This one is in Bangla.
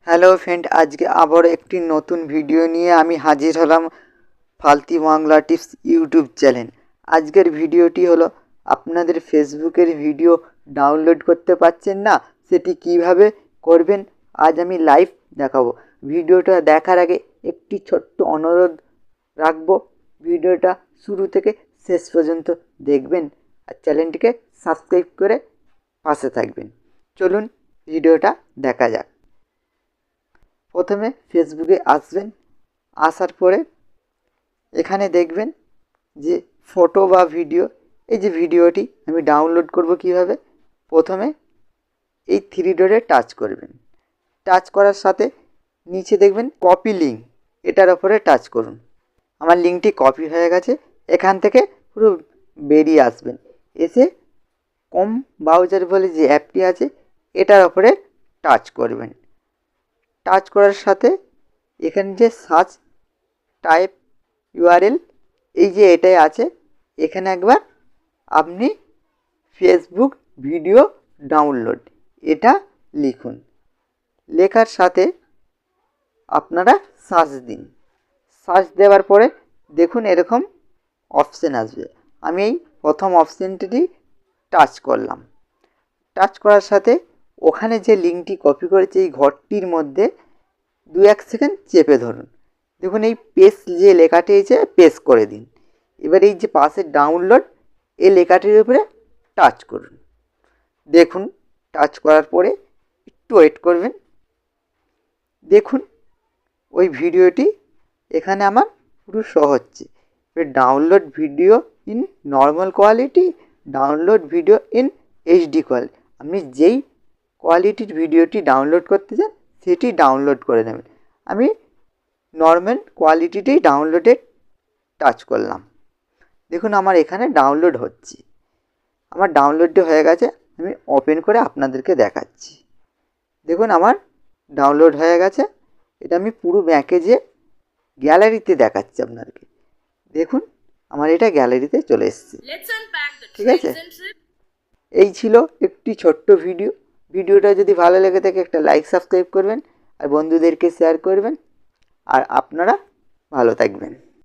হ্যালো ফ্রেন্ড, আজকে আবার একটি নতুন ভিডিও নিয়ে আমি হাজির হলাম ফালতি বাংলা টিপস ইউটিউব চ্যানেল। আজকের ভিডিওটি হলো আপনাদের ফেসবুকের ভিডিও ডাউনলোড করতে পারছেন না, সেটি কিভাবে করবেন আজ আমি লাইভ দেখাবো। ভিডিওটা দেখার আগে একটি ছোট্ট অনুরোধ রাখবো, ভিডিওটা শুরু থেকে শেষ পর্যন্ত দেখবেন আর চ্যানেলটিকে সাবস্ক্রাইব করে পাশে থাকবেন। চলুন ভিডিওটা দেখা যাক। প্রথমে ফেসবুকে আসবেন, আসার পরে এখানে দেখবেন যে ফটো বা ভিডিও, এই যে ভিডিওটি আমি ডাউনলোড করব কিভাবে। প্রথমে এই থ্রি ডটে টাচ করবেন, টাচ করার সাথে নিচে দেখবেন কপি লিঙ্ক, এটার ওপরে টাচ করুন। আমার লিঙ্কটি কপি হয়ে গেছে। এখান থেকে পুরো বেরিয়ে আসবেন, এসে কম ব্রাউজার বলে যে অ্যাপটি আছে এটার ওপরে টাচ করবেন। টাচ করার সাথে এখানে যে সার্চ টাইপ ইউআরএল, এই যে এটাই আছে, এখানে একবার আপনি ফেসবুক ভিডিও ডাউনলোড এটা লিখুন। লেখার সাথে আপনারা সার্চ দিন। সার্চ দেওয়ার পরে দেখুন এরকম অপশান আসবে। আমি এই প্রথম অপশানটি টাচ করলাম। টাচ করার সাথে ওখানে যে লিঙ্কটি কপি করেছে এই ঘরটির মধ্যে 2-1 সেকেন্ড চেপে ধরুন। দেখুন এই পেস্ট যে লেখাটি আছে পেস্ট করে দিন। এবার এই যে পাশে ডাউনলোড এই লেখাটির উপরে টাচ করুন। দেখুন টাচ করার পরে একটু ওয়েট করবেন। দেখুন ওই ভিডিওটি এখানে আমার পুরো শো হচ্ছে। এবার download video in normal quality, download video in HD quality. আপনি যেই কোয়ালিটির ভিডিওটি ডাউনলোড করতে চান সেটি ডাউনলোড করে নেবেন। আমি নর্মাল কোয়ালিটিতেই ডাউনলোডে টাচ করলাম। দেখুন আমার এখানে ডাউনলোড হচ্ছে। আমার ডাউনলোডটি হয়ে গেছে, আমি ওপেন করে আপনাদেরকে দেখাচ্ছি। দেখুন আমার ডাউনলোড হয়ে গেছে। এটা আমি পুরো ব্যাকে যে গ্যালারিতে দেখাচ্ছি আপনাদেরকে। দেখুন আমার এটা গ্যালারিতে চলে এসেছে। ঠিক আছে, এই ছিল একটি ছোট্ট ভিডিও। ভিডিওটা যদি ভালো লেগে থাকে একটা লাইক সাবস্ক্রাইব করবেন আর বন্ধুদেরকে শেয়ার করবেন। আর আপনারা ভালো থাকবেন।